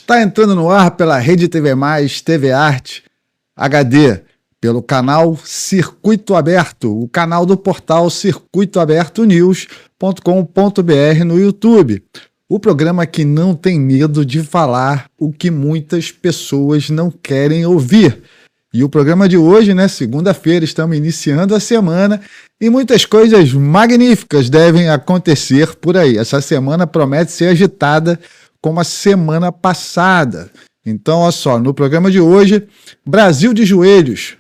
Está entrando no ar pela Rede TV+, TV Arte, HD, pelo canal Circuito Aberto, o canal do portal circuitoabertonews.com.br no YouTube. O programa que não tem medo de falar o que muitas pessoas não querem ouvir. E o programa de hoje, segunda-feira, estamos iniciando a semana e muitas coisas magníficas devem acontecer por aí. Essa semana promete ser agitada como a semana passada. Então, olha só, no programa de hoje, Brasil de joelhos,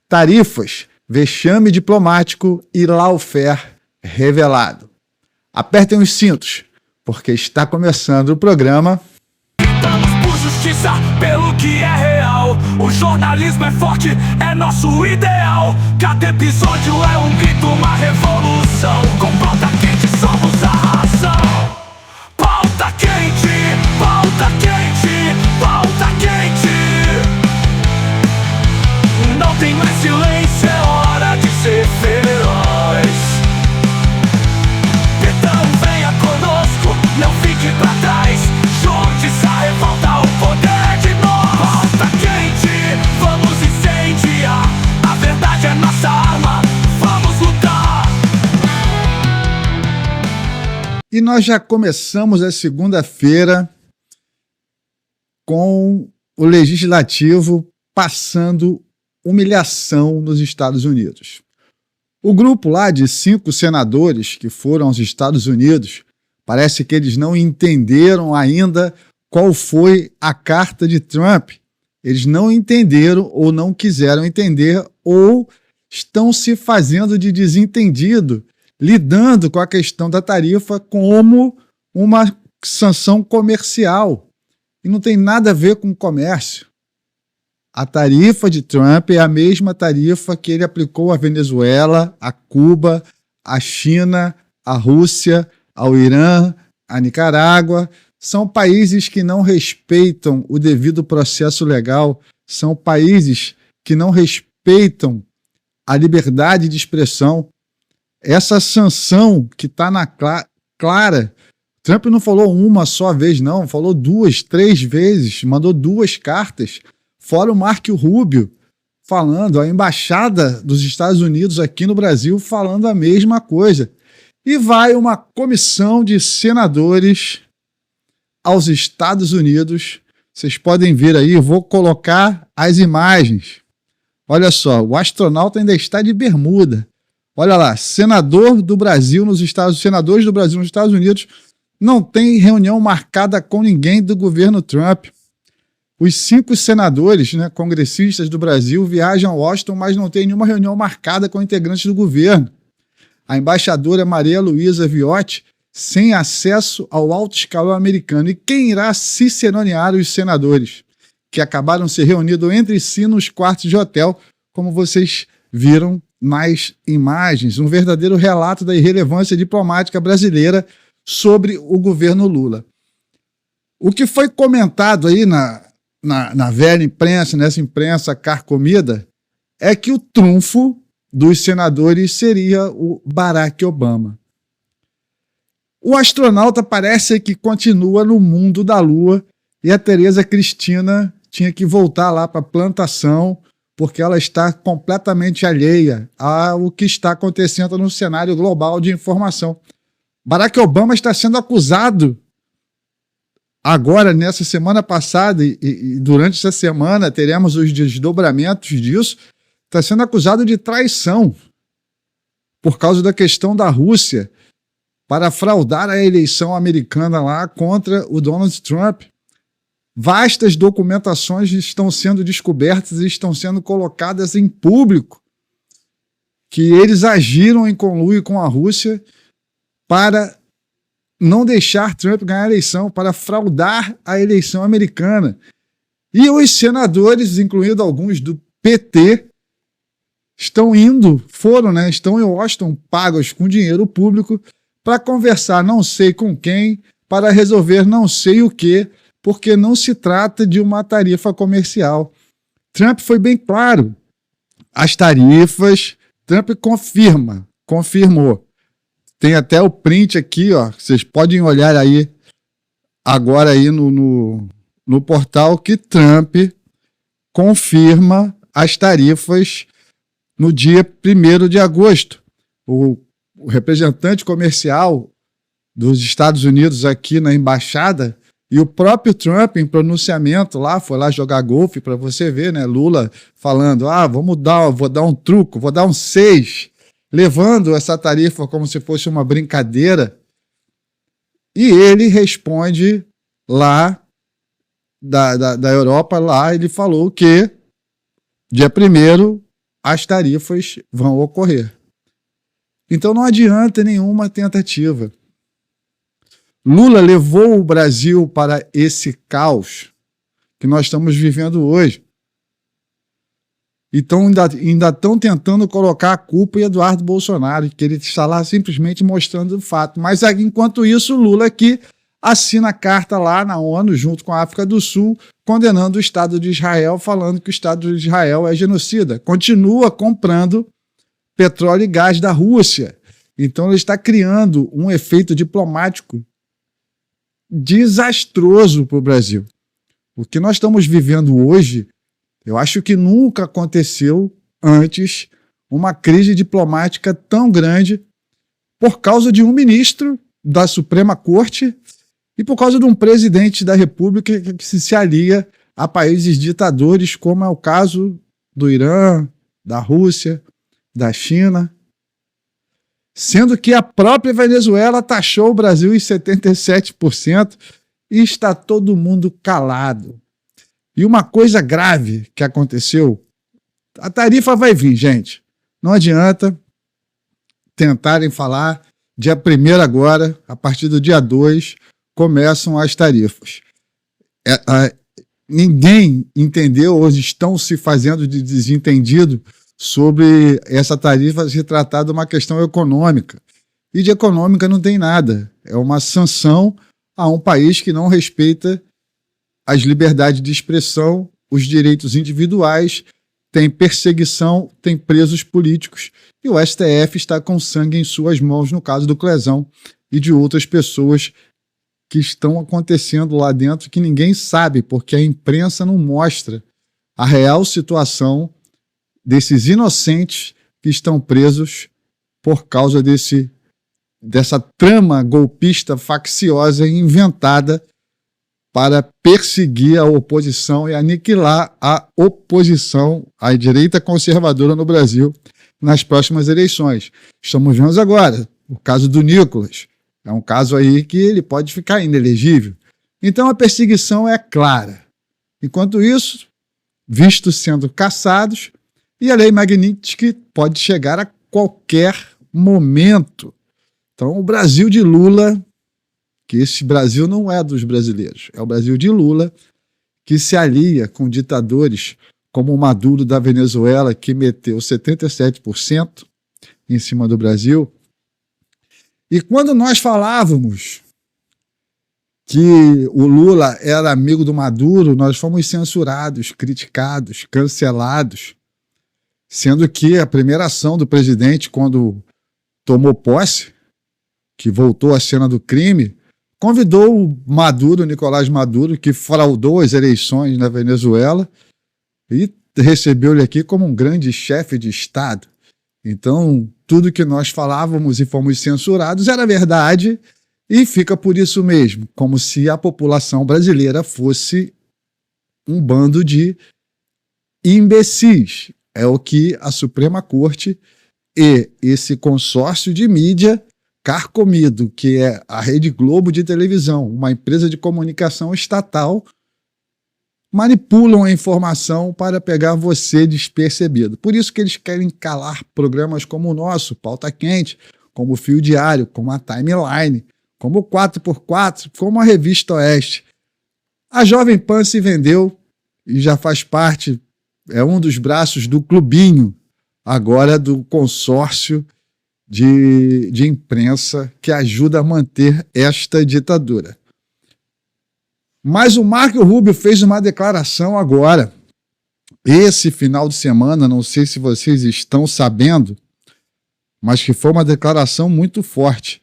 tarifas, vexame diplomático e lawfare revelado. Apertem os cintos, porque está começando o programa. Lutamos por justiça, pelo que é real. O jornalismo é forte, é nosso ideal. Cada episódio é um grito, uma revolução. Com pauta quente somos a razão. Pauta quente, pauta quente, pauta quente. Não tem mais silêncio, é hora de ser feroz. Então venha conosco, não fique pra trás. Junte-se a revolta, o poder de nós. Pauta quente, vamos incendiar. A verdade é nossa arma, vamos lutar. E nós já começamos a segunda-feira com o Legislativo passando humilhação nos Estados Unidos. O grupo lá de 5 senadores que foram aos Estados Unidos, parece que eles não entenderam ainda qual foi a carta de Trump. Eles não entenderam ou não quiseram entender ou estão se fazendo de desentendido, lidando com a questão da tarifa como uma sanção comercial. E não tem nada a ver com comércio. A tarifa de Trump é a mesma tarifa que ele aplicou à Venezuela, a Cuba, a China, a Rússia, ao Irã, a Nicarágua. São países que não respeitam o devido processo legal, são países que não respeitam a liberdade de expressão. Essa sanção que está na clara, Trump não falou uma só vez, não, falou 2, 3 vezes, mandou 2 cartas, fora o Marco Rubio falando, a embaixada dos Estados Unidos aqui no Brasil falando a mesma coisa. E vai uma comissão de senadores aos Estados Unidos. Vocês podem ver aí, eu vou colocar as imagens. Olha só, o astronauta ainda está de bermuda. Olha lá, senadores do Brasil nos Estados Unidos não tem reunião marcada com ninguém do governo Trump. Os 5 senadores, congressistas do Brasil, viajam a Washington, mas não tem nenhuma reunião marcada com integrantes do governo. A embaixadora Maria Luísa Viotti, sem acesso ao alto escalão americano. E quem irá ciceronear os senadores, que acabaram se reunindo entre si nos quartos de hotel, como vocês viram nas imagens? Um verdadeiro relato da irrelevância diplomática brasileira sobre o governo Lula. O que foi comentado aí na velha imprensa, nessa imprensa carcomida, é que o trunfo dos senadores seria o Barack Obama. O astronauta parece que continua no mundo da Lua e a Tereza Cristina tinha que voltar lá para a plantação porque ela está completamente alheia ao que está acontecendo no cenário global de informação. Barack Obama está sendo acusado agora, nessa semana passada e durante essa semana teremos os desdobramentos disso, está sendo acusado de traição por causa da questão da Rússia para fraudar a eleição americana lá contra o Donald Trump. Vastas documentações estão sendo descobertas e estão sendo colocadas em público que eles agiram em conluio com a Rússia para não deixar Trump ganhar a eleição, para fraudar a eleição americana. E os senadores, incluindo alguns do PT, estão em Washington, pagos com dinheiro público, para conversar não sei com quem, para resolver não sei o que, porque não se trata de uma tarifa comercial. Trump foi bem claro. As tarifas, Trump confirmou. Tem até o print aqui, ó. Vocês podem olhar aí agora aí no no portal que Trump confirma as tarifas no dia 1º de agosto. O representante comercial dos Estados Unidos aqui na embaixada e o próprio Trump, em pronunciamento lá, foi lá jogar golfe para você ver, né? Lula falando, vou dar um truco, vou dar um 6, levando essa tarifa como se fosse uma brincadeira. E ele responde lá da Europa, lá ele falou que dia 1º as tarifas vão ocorrer. Então não adianta nenhuma tentativa. Lula levou o Brasil para esse caos que nós estamos vivendo hoje. Então ainda estão tentando colocar a culpa em Eduardo Bolsonaro, que ele está lá simplesmente mostrando o fato. Mas enquanto isso, Lula aqui assina a carta lá na ONU, junto com a África do Sul, condenando o Estado de Israel, falando que o Estado de Israel é genocida. Continua comprando petróleo e gás da Rússia. Então ele está criando um efeito diplomático desastroso para o Brasil. O que nós estamos vivendo hoje, eu acho que nunca aconteceu antes uma crise diplomática tão grande por causa de um ministro da Suprema Corte e por causa de um presidente da República que se alia a países ditadores, como é o caso do Irã, da Rússia, da China, sendo que a própria Venezuela taxou o Brasil em 77% e está todo mundo calado. E uma coisa grave que aconteceu, a tarifa vai vir, gente. Não adianta tentarem falar, dia 1º agora, a partir do dia 2, começam as tarifas. Ninguém entendeu, ou estão se fazendo de desentendido sobre essa tarifa se tratar de uma questão econômica. E de econômica não tem nada. É uma sanção a um país que não respeita as liberdades de expressão, os direitos individuais, tem perseguição, tem presos políticos. E o STF está com sangue em suas mãos no caso do Clezão e de outras pessoas que estão acontecendo lá dentro que ninguém sabe, porque a imprensa não mostra a real situação desses inocentes que estão presos por causa dessa trama golpista facciosa e inventada para perseguir a oposição e aniquilar a oposição à direita conservadora no Brasil nas próximas eleições. Estamos vendo agora o caso do Nicolas. É um caso aí que ele pode ficar inelegível. Então a perseguição é clara. Enquanto isso, vistos sendo caçados, e a lei Magnitsky pode chegar a qualquer momento. Então o Brasil de Lula, que esse Brasil não é dos brasileiros, é o Brasil de Lula, que se alia com ditadores como o Maduro da Venezuela, que meteu 77% em cima do Brasil. E quando nós falávamos que o Lula era amigo do Maduro, nós fomos censurados, criticados, cancelados, sendo que a primeira ação do presidente, quando tomou posse, que voltou à cena do crime, convidou o Maduro, Nicolás Maduro, que fraudou as eleições na Venezuela, e recebeu ele aqui como um grande chefe de Estado. Então, tudo que nós falávamos e fomos censurados era verdade, e fica por isso mesmo, como se a população brasileira fosse um bando de imbecis. É o que a Suprema Corte e esse consórcio de mídia carcomido, que é a Rede Globo de televisão, uma empresa de comunicação estatal, manipulam a informação para pegar você despercebido. Por isso que eles querem calar programas como o nosso, Pauta Quente, como o Fio Diário, como a Timeline, como o 4x4, como a Revista Oeste. A Jovem Pan se vendeu e já faz parte, é um dos braços do clubinho, agora do consórcio de imprensa que ajuda a manter esta ditadura. Mas o Marco Rubio fez uma declaração agora, esse final de semana, não sei se vocês estão sabendo, mas que foi uma declaração muito forte.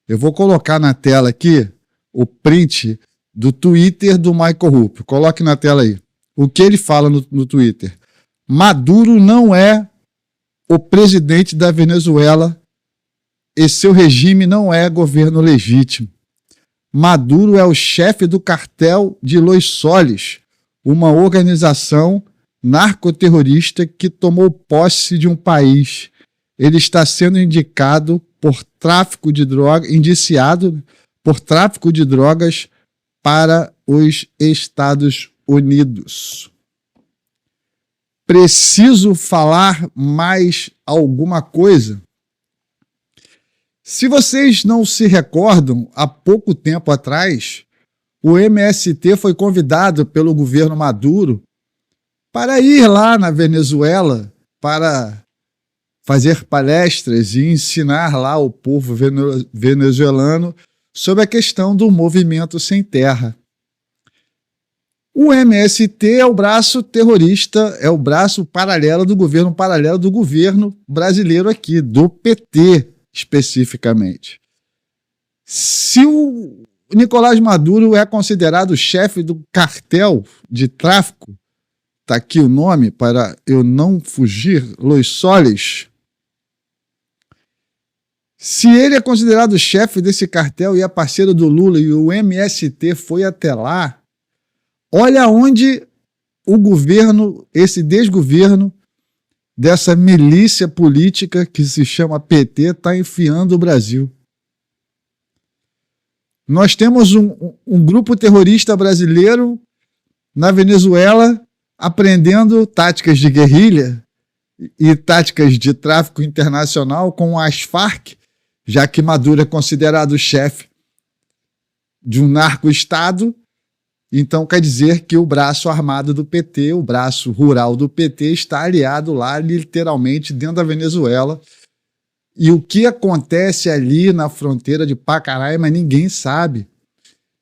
Eu vou colocar na tela aqui o print do Twitter do Michael Rupert. Coloque na tela aí. O que ele fala no Twitter? Maduro não é o presidente da Venezuela e seu regime não é governo legítimo. Maduro é o chefe do cartel de Los Soles, uma organização narcoterrorista que tomou posse de um país. Ele está sendo indicado por tráfico de drogas, indiciado por tráfico de drogas para os Estados Unidos. Preciso falar mais alguma coisa? Se vocês não se recordam, há pouco tempo atrás, o MST foi convidado pelo governo Maduro para ir lá na Venezuela para fazer palestras e ensinar lá o povo venezuelano sobre a questão do movimento sem terra. O MST é o braço terrorista, é o braço paralelo do governo brasileiro aqui, do PT especificamente. Se o Nicolás Maduro é considerado chefe do cartel de tráfico, está aqui o nome para eu não fugir, Los Soles. Se ele é considerado chefe desse cartel e é parceiro do Lula e o MST foi até lá, olha onde o governo, esse desgoverno dessa milícia política que se chama PT está enfiando o Brasil. Nós temos um grupo terrorista brasileiro na Venezuela aprendendo táticas de guerrilha e táticas de tráfico internacional com as Farc, já que Maduro é considerado chefe de um narco-estado. Então quer dizer que o braço armado do PT, o braço rural do PT, está aliado lá literalmente dentro da Venezuela. E o que acontece ali na fronteira de Pacaraima ninguém sabe.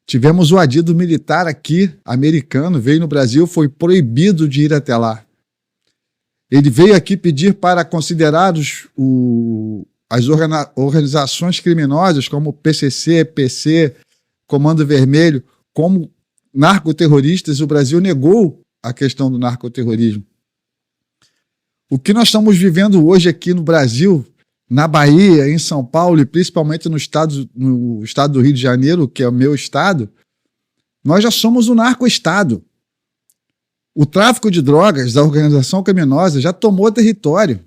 Tivemos o adido militar aqui, americano, veio no Brasil, foi proibido de ir até lá. Ele veio aqui pedir para considerar as organizações criminosas como PCC, PC, Comando Vermelho, como narcoterroristas. O Brasil negou a questão do narcoterrorismo. O que nós estamos vivendo hoje aqui no Brasil, na Bahia, em São Paulo e principalmente no estado do Rio de Janeiro, que é o meu estado, nós já somos um narco-estado. O tráfico de drogas da organização criminosa já tomou território.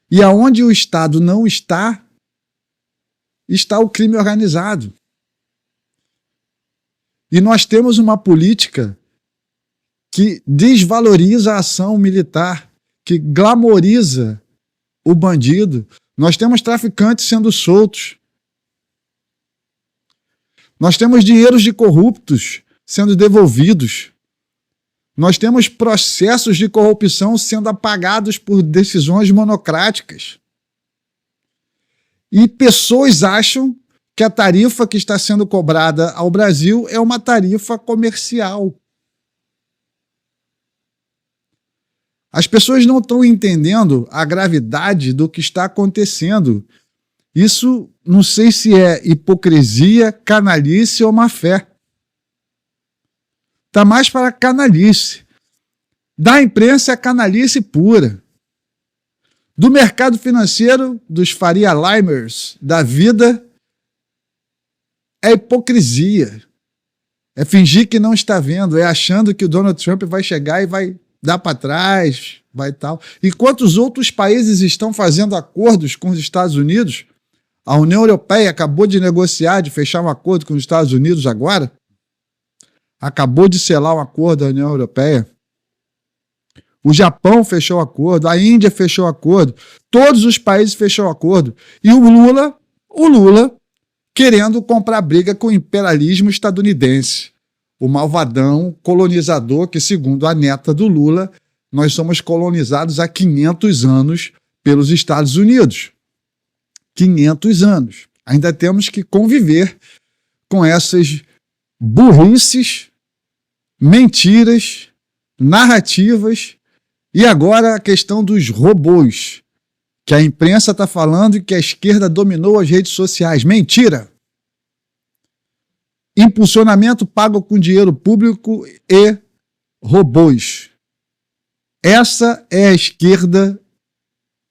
E aonde o Estado não está, está o crime organizado. E nós temos uma política que desvaloriza a ação militar, que glamoriza o bandido. Nós temos traficantes sendo soltos. Nós temos dinheiros de corruptos sendo devolvidos. Nós temos processos de corrupção sendo apagados por decisões monocráticas. E pessoas acham que a tarifa que está sendo cobrada ao Brasil é uma tarifa comercial. As pessoas não estão entendendo a gravidade do que está acontecendo. Isso não sei se é hipocrisia, canalice ou má fé. Está mais para canalice. Da imprensa é canalice pura. Do mercado financeiro, dos Faria Limers da vida, é hipocrisia. É fingir que não está vendo, é achando que o Donald Trump vai chegar e vai dar para trás, vai tal. Enquanto os outros países estão fazendo acordos com os Estados Unidos, a União Europeia acabou de negociar, de fechar um acordo com os Estados Unidos agora, acabou de selar um acordo da União Europeia. O Japão fechou acordo, a Índia fechou acordo, todos os países fechou acordo. E o Lula querendo comprar briga com o imperialismo estadunidense. O malvadão colonizador que, segundo a neta do Lula, nós somos colonizados há 500 anos pelos Estados Unidos. 500 anos. Ainda temos que conviver com essas burrices, mentiras, narrativas e agora a questão dos robôs, que a imprensa está falando e que a esquerda dominou as redes sociais. Mentira! impulsionamento pago com dinheiro público e robôs. Essa é a esquerda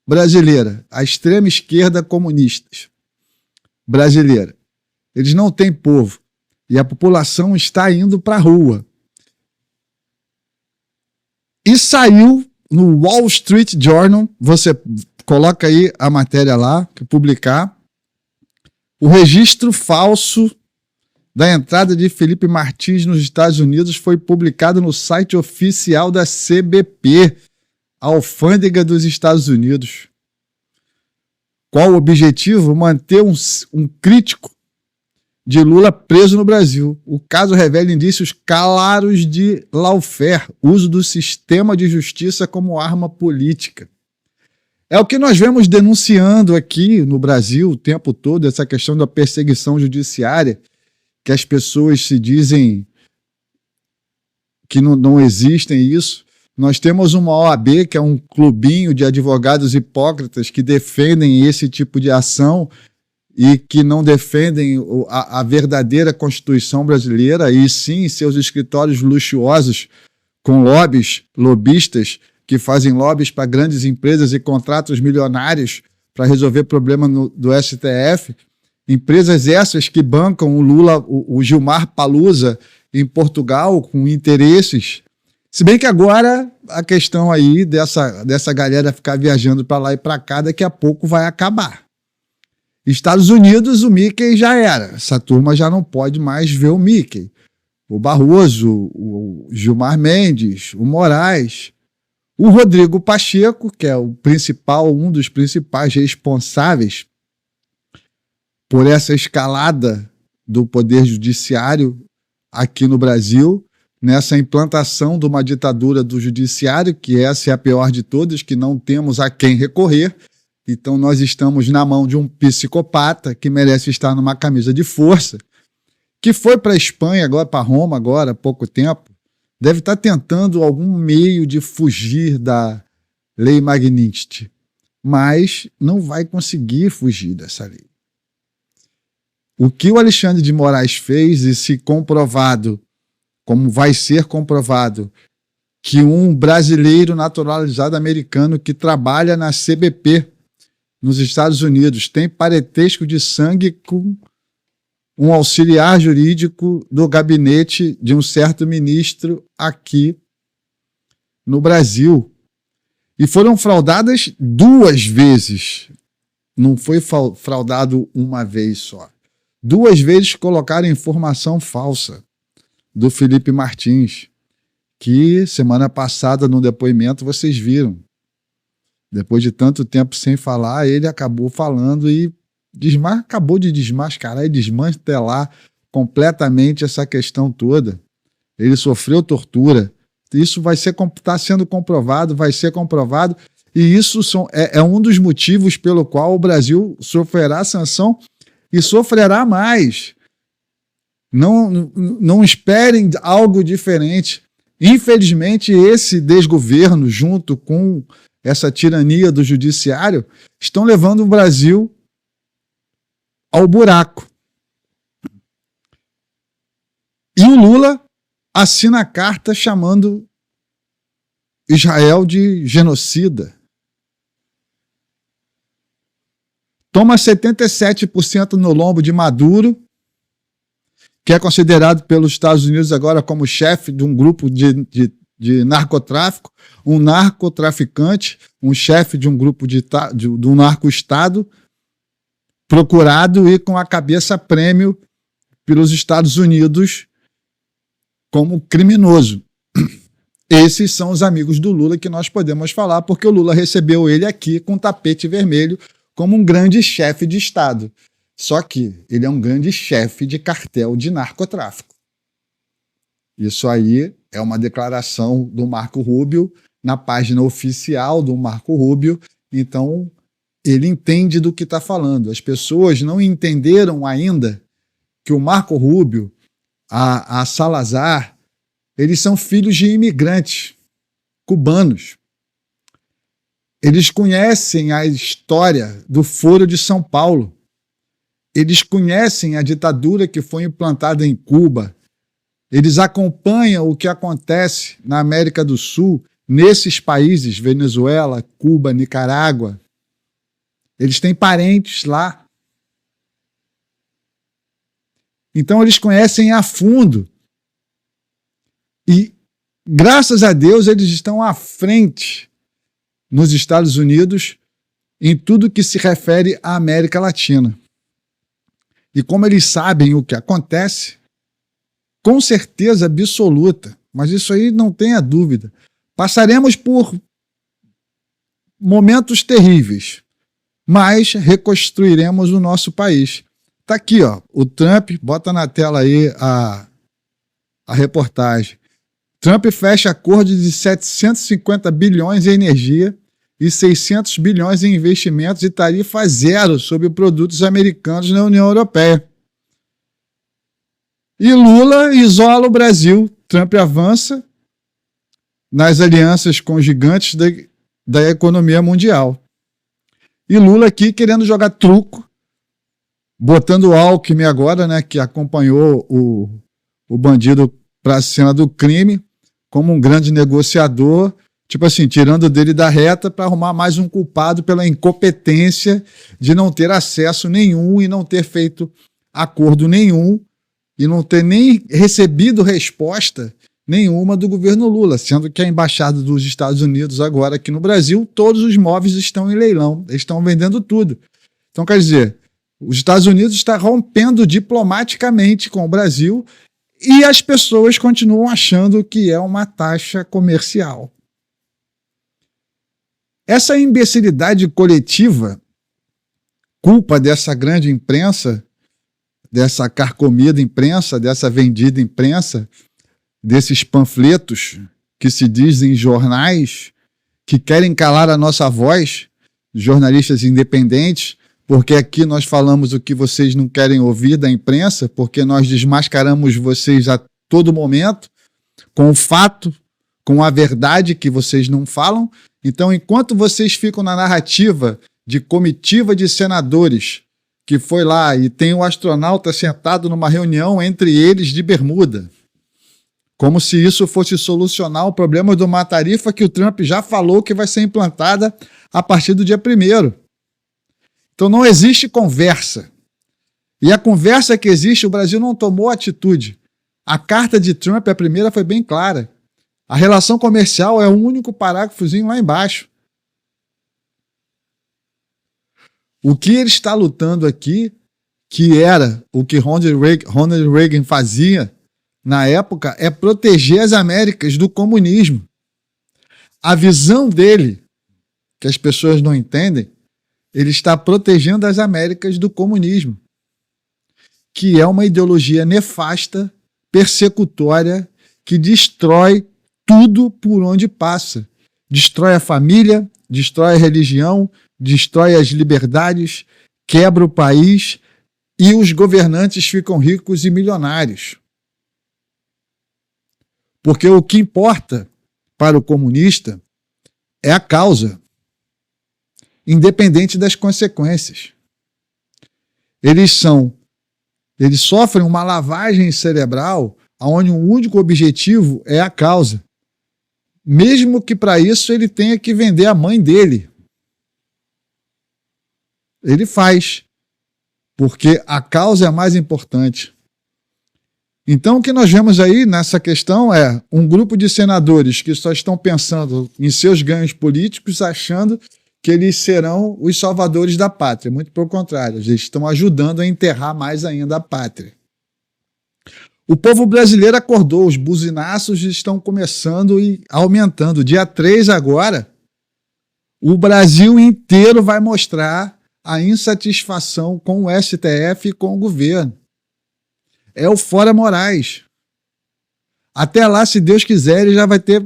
brasileira, a extrema esquerda comunista brasileira. Eles não têm povo e a população está indo para a rua. E saiu no Wall Street Journal, você coloca aí a matéria lá, que publicar, o registro falso da entrada de Felipe Martins nos Estados Unidos foi publicado no site oficial da CBP, a alfândega dos Estados Unidos. Qual o objetivo? Manter um crítico de Lula preso no Brasil. O caso revela indícios claros de lawfare, uso do sistema de justiça como arma política. É o que nós vemos denunciando aqui no Brasil o tempo todo, essa questão da perseguição judiciária, que as pessoas se dizem que não existem isso. Nós temos uma OAB, que é um clubinho de advogados hipócritas que defendem esse tipo de ação e que não defendem a verdadeira Constituição brasileira, e sim seus escritórios luxuosos com lobistas que fazem lobbies para grandes empresas e contratos milionários para resolver problemas do STF. Empresas essas que bancam o Lula, o Gilmar Palusa em Portugal com interesses. Se bem que agora a questão aí dessa galera ficar viajando para lá e para cá, daqui a pouco vai acabar. Estados Unidos, o Mickey já era. Essa turma já não pode mais ver o Mickey. O Barroso, o Gilmar Mendes, o Moraes, o Rodrigo Pacheco, que é um dos principais responsáveis por essa escalada do Poder Judiciário aqui no Brasil, nessa implantação de uma ditadura do Judiciário, que essa é a pior de todas, que não temos a quem recorrer. Então nós estamos na mão de um psicopata que merece estar numa camisa de força, que foi para a Espanha, agora para Roma, agora há pouco tempo, deve estar tentando algum meio de fugir da lei Magnitsky, mas não vai conseguir fugir dessa lei. O que o Alexandre de Moraes fez, e se comprovado, como vai ser comprovado, que um brasileiro naturalizado americano que trabalha na CBP nos Estados Unidos tem parentesco de sangue com um auxiliar jurídico do gabinete de um certo ministro aqui no Brasil. E foram fraudadas 2 vezes. Não foi fraudado uma vez só. 2 vezes colocaram informação falsa do Felipe Martins, que semana passada, no depoimento, vocês viram. Depois de tanto tempo sem falar, ele acabou falando e acabou de desmascarar e desmantelar completamente essa questão toda. Ele sofreu tortura. Isso está sendo comprovado, vai ser comprovado, e isso é um dos motivos pelo qual o Brasil sofrerá sanção e sofrerá mais. Não esperem algo diferente. Infelizmente, esse desgoverno, junto com essa tirania do judiciário, estão levando o Brasil ao buraco. E o Lula assina a carta chamando Israel de genocida. Toma 77% no lombo de Maduro, que é considerado pelos Estados Unidos agora como chefe de um grupo de narcotráfico, um narcotraficante, um chefe de um grupo de um narco-estado, procurado e com a cabeça prêmio pelos Estados Unidos como criminoso. Esses são os amigos do Lula que nós podemos falar, porque o Lula recebeu ele aqui com tapete vermelho como um grande chefe de Estado. Só que ele é um grande chefe de cartel de narcotráfico. Isso aí é uma declaração do Marco Rubio na página oficial do Marco Rubio. Então, ele entende do que está falando. As pessoas não entenderam ainda que o Marco Rubio, a Salazar, eles são filhos de imigrantes cubanos. Eles conhecem a história do Foro de São Paulo. Eles conhecem a ditadura que foi implantada em Cuba. Eles acompanham o que acontece na América do Sul, nesses países, Venezuela, Cuba, Nicarágua. Eles têm parentes lá. Então, eles conhecem a fundo. E, graças a Deus, eles estão à frente nos Estados Unidos em tudo que se refere à América Latina. E como eles sabem o que acontece, com certeza absoluta, mas isso aí não tenha dúvida, passaremos por momentos terríveis, mas reconstruiremos o nosso país. Está aqui, ó, o Trump, bota na tela aí a reportagem. Trump fecha acordo de 750 bilhões em energia e 600 bilhões em investimentos e tarifa zero sobre produtos americanos na União Europeia. E Lula isola o Brasil. Trump avança nas alianças com gigantes da economia mundial. E Lula aqui querendo jogar truco, botando o Alckmin agora, né, que acompanhou o bandido para a cena do crime, como um grande negociador, tipo assim, tirando dele da reta para arrumar mais um culpado pela incompetência de não ter acesso nenhum e não ter feito acordo nenhum e não ter nem recebido resposta nenhuma do governo Lula, sendo que a embaixada dos Estados Unidos agora aqui no Brasil, todos os imóveis estão em leilão, eles estão vendendo tudo. Então, quer dizer, os Estados Unidos estão rompendo diplomaticamente com o Brasil e as pessoas continuam achando que é uma taxa comercial. Essa imbecilidade coletiva, culpa dessa grande imprensa, dessa carcomida imprensa, dessa vendida imprensa, desses panfletos que se dizem jornais, que querem calar a nossa voz, jornalistas independentes, porque aqui nós falamos o que vocês não querem ouvir da imprensa, porque nós desmascaramos vocês a todo momento, com o fato, com a verdade que vocês não falam. Então, enquanto vocês ficam na narrativa de comitiva de senadores, que foi lá e tem o astronauta sentado numa reunião entre eles de bermuda, como se isso fosse solucionar o problema de uma tarifa que o Trump já falou que vai ser implantada a partir do dia 1º. Então não existe conversa. E a conversa que existe, o Brasil não tomou atitude. A carta de Trump, a primeira, foi bem clara. A relação comercial é o único parágrafozinho lá embaixo. O que ele está lutando aqui, que era o que Ronald Reagan fazia na época, é proteger as Américas do comunismo. A visão dele, que as pessoas não entendem, ele está protegendo as Américas do comunismo, que é uma ideologia nefasta, persecutória, que destrói tudo por onde passa. Destrói a família, destrói a religião, destrói as liberdades, quebra o país e os governantes ficam ricos e milionários. Porque o que importa para o comunista é a causa, independente das consequências. Eles sofrem uma lavagem cerebral onde o único objetivo é a causa. Mesmo que para isso ele tenha que vender a mãe dele. Ele faz, porque a causa é a mais importante. Então, o que nós vemos aí nessa questão é um grupo de senadores que só estão pensando em seus ganhos políticos, achando que eles serão os salvadores da pátria. Muito pelo contrário, eles estão ajudando a enterrar mais ainda a pátria. O povo brasileiro acordou, os buzinaços estão começando e aumentando. Dia 3 agora, o Brasil inteiro vai mostrar a insatisfação com o STF e com o governo. É o Fora Moraes. Até lá, se Deus quiser, ele já vai ter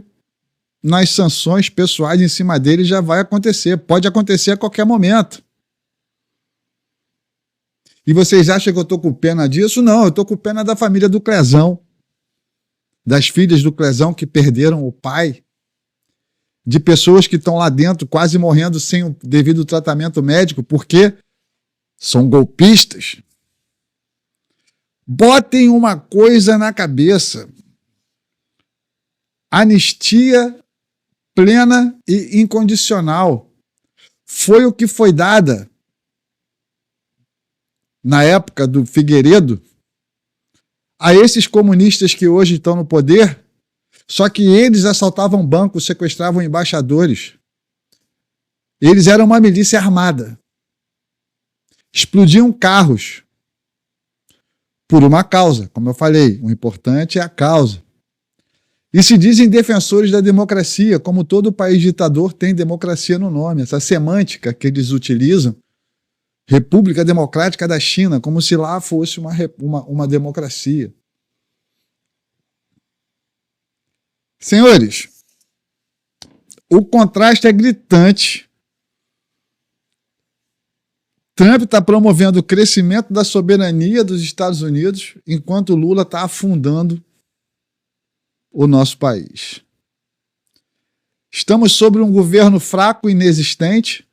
nas sanções pessoais em cima dele, já vai acontecer. Pode acontecer a qualquer momento. E vocês acham que eu estou com pena disso? Não, eu estou com pena da família do Clezão, das filhas do Clezão que perderam o pai, de pessoas que estão lá dentro quase morrendo sem o devido tratamento médico, porque são golpistas. Botem uma coisa na cabeça: anistia plena e incondicional foi o que foi dada na época do Figueiredo a esses comunistas que hoje estão no poder, só que eles assaltavam bancos, sequestravam embaixadores. Eles eram uma milícia armada. Explodiam carros por uma causa. Como eu falei, o importante é a causa. E se dizem defensores da democracia, como todo país ditador tem democracia no nome. Essa semântica que eles utilizam, República Democrática da China, como se lá fosse uma democracia. Senhores, o contraste é gritante. Trump está promovendo o crescimento da soberania dos Estados Unidos, enquanto Lula está afundando o nosso país. Estamos sob um governo fraco e inexistente,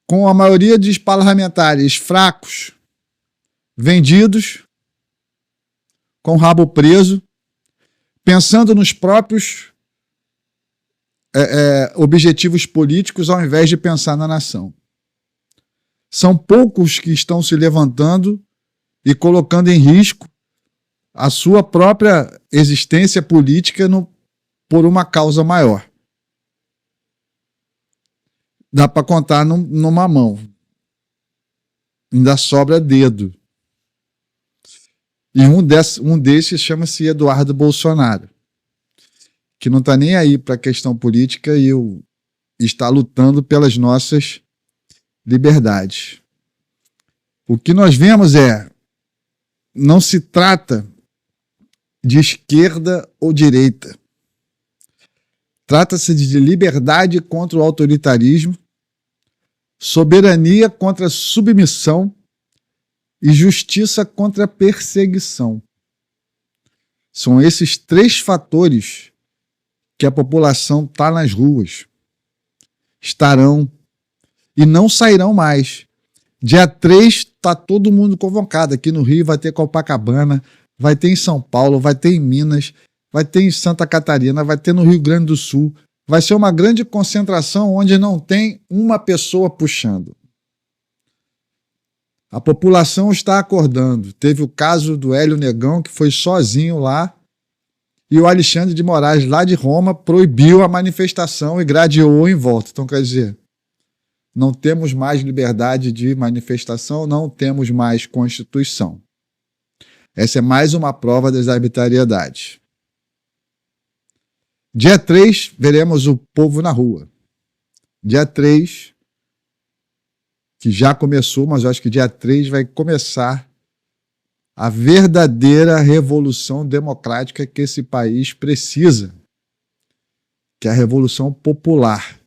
com a maioria dos parlamentares fracos, vendidos, com o rabo preso, pensando nos próprios objetivos políticos ao invés de pensar na nação. São poucos que estão se levantando e colocando em risco a sua própria existência política por uma causa maior. Dá para contar numa mão. Ainda sobra dedo. E um desses chama-se Eduardo Bolsonaro, que não está nem aí para a questão política e está lutando pelas nossas liberdades. O que nós vemos não se trata de esquerda ou direita. Trata-se de liberdade contra o autoritarismo, soberania contra a submissão e justiça contra a perseguição. São esses três fatores que a população está nas ruas. Estarão e não sairão mais. Dia 3 está todo mundo convocado. Aqui no Rio vai ter Copacabana, vai ter em São Paulo, vai ter em Minas, vai ter em Santa Catarina, vai ter no Rio Grande do Sul. Vai ser uma grande concentração onde não tem uma pessoa puxando. A população está acordando. Teve o caso do Hélio Negão, que foi sozinho lá, e o Alexandre de Moraes, lá de Roma, proibiu a manifestação e gradeou em volta. Então, quer dizer, não temos mais liberdade de manifestação, não temos mais Constituição. Essa é mais uma prova das arbitrariedades. Dia 3, veremos o povo na rua. Dia 3, que já começou, mas eu acho que dia 3 vai começar a verdadeira revolução democrática que esse país precisa, que é a revolução popular.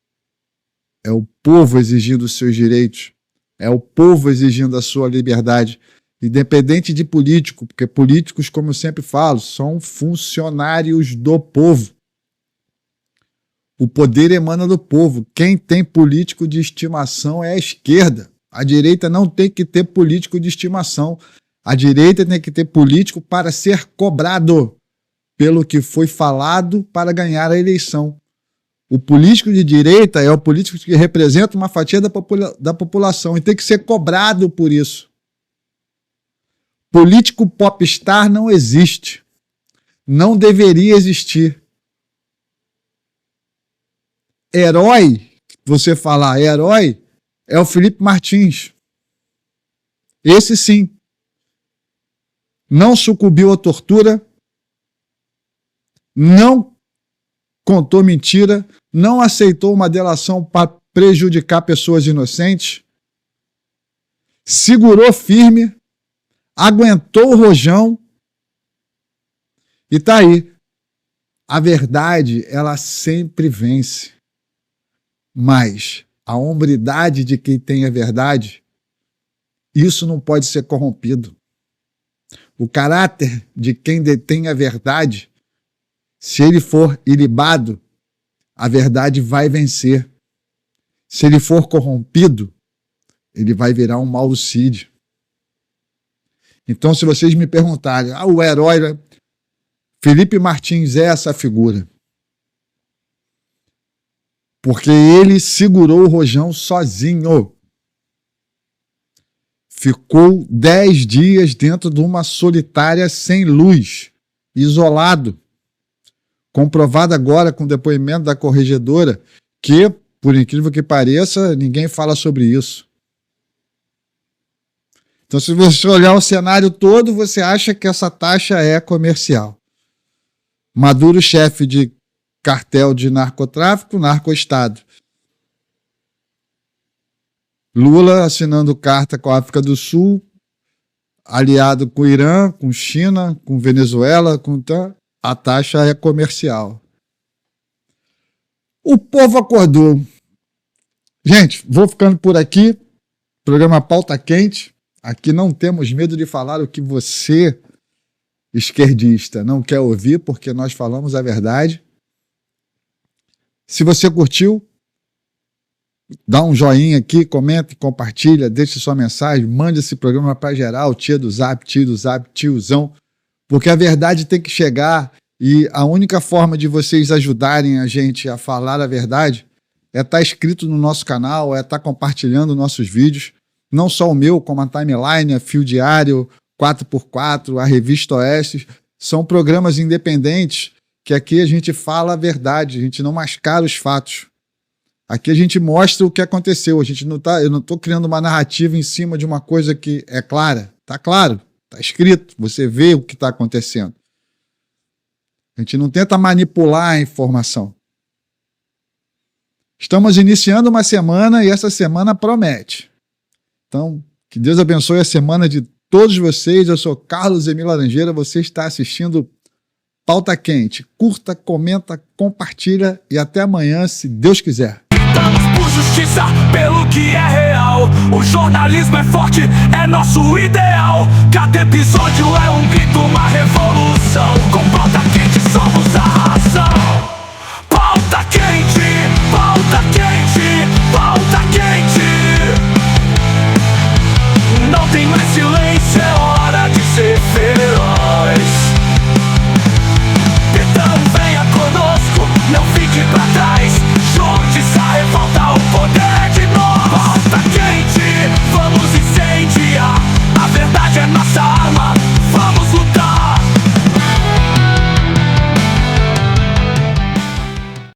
É o povo exigindo os seus direitos, é o povo exigindo a sua liberdade, independente de político, porque políticos, como eu sempre falo, são funcionários do povo. O poder emana do povo. Quem tem político de estimação é a esquerda. A direita não tem que ter político de estimação. A direita tem que ter político para ser cobrado pelo que foi falado para ganhar a eleição. O político de direita é o político que representa uma fatia da população e tem que ser cobrado por isso. Político popstar não existe. Não deveria existir. Herói, você falar herói, é o Felipe Martins. Esse sim. Não sucumbiu à tortura, não contou mentira, não aceitou uma delação para prejudicar pessoas inocentes, segurou firme, aguentou o rojão e tá aí. A verdade, ela sempre vence. Mas a hombridade de quem tem a verdade, isso não pode ser corrompido. O caráter de quem detém a verdade, se ele for ilibado, a verdade vai vencer. Se ele for corrompido, ele vai virar um Maurício. Então, se vocês me perguntarem, o herói Felipe Martins é essa figura. Porque ele segurou o rojão sozinho. Ficou 10 dias dentro de uma solitária sem luz, isolado. Comprovado agora com o depoimento da corregedora que, por incrível que pareça, ninguém fala sobre isso. Então, se você olhar o cenário todo, você acha que essa taxa é comercial. Maduro, chefe de cartel de narcotráfico, narcoestado. Lula assinando carta com a África do Sul, aliado com o Irã, com China, com Venezuela, a taxa é comercial. O povo acordou. Gente, vou ficando por aqui. Programa Pauta Quente. Aqui não temos medo de falar o que você, esquerdista, não quer ouvir, porque nós falamos a verdade. Se você curtiu, dá um joinha aqui, comenta, compartilha, deixe sua mensagem, mande esse programa para geral, tia do Zap, tiozão, porque a verdade tem que chegar e a única forma de vocês ajudarem a gente a falar a verdade é estar inscrito no nosso canal, é estar compartilhando nossos vídeos, não só o meu, como a Timeline, a Fio Diário, 4x4, a Revista Oeste, são programas independentes que aqui a gente fala a verdade, a gente não mascara os fatos. Aqui a gente mostra o que aconteceu, eu não estou criando uma narrativa em cima de uma coisa que é clara. Está claro, está escrito, você vê o que está acontecendo. A gente não tenta manipular a informação. Estamos iniciando uma semana e essa semana promete. Então, que Deus abençoe a semana de todos vocês. Eu sou Carlos Emílio Laranjeira, você está assistindo Pauta Quente. Curta, comenta, compartilha e até amanhã, se Deus quiser. Lutamos por justiça, pelo que é real. O jornalismo é forte, é nosso ideal. Cada episódio é um grito, uma revolução. Com Pauta Quente somos a razão. Pauta Quente, Pauta Quente, Pauta Quente. Não tem mais silêncio, é hora de ser feroz. Então venha conosco, não fique pra trás. Junte-se a revolta.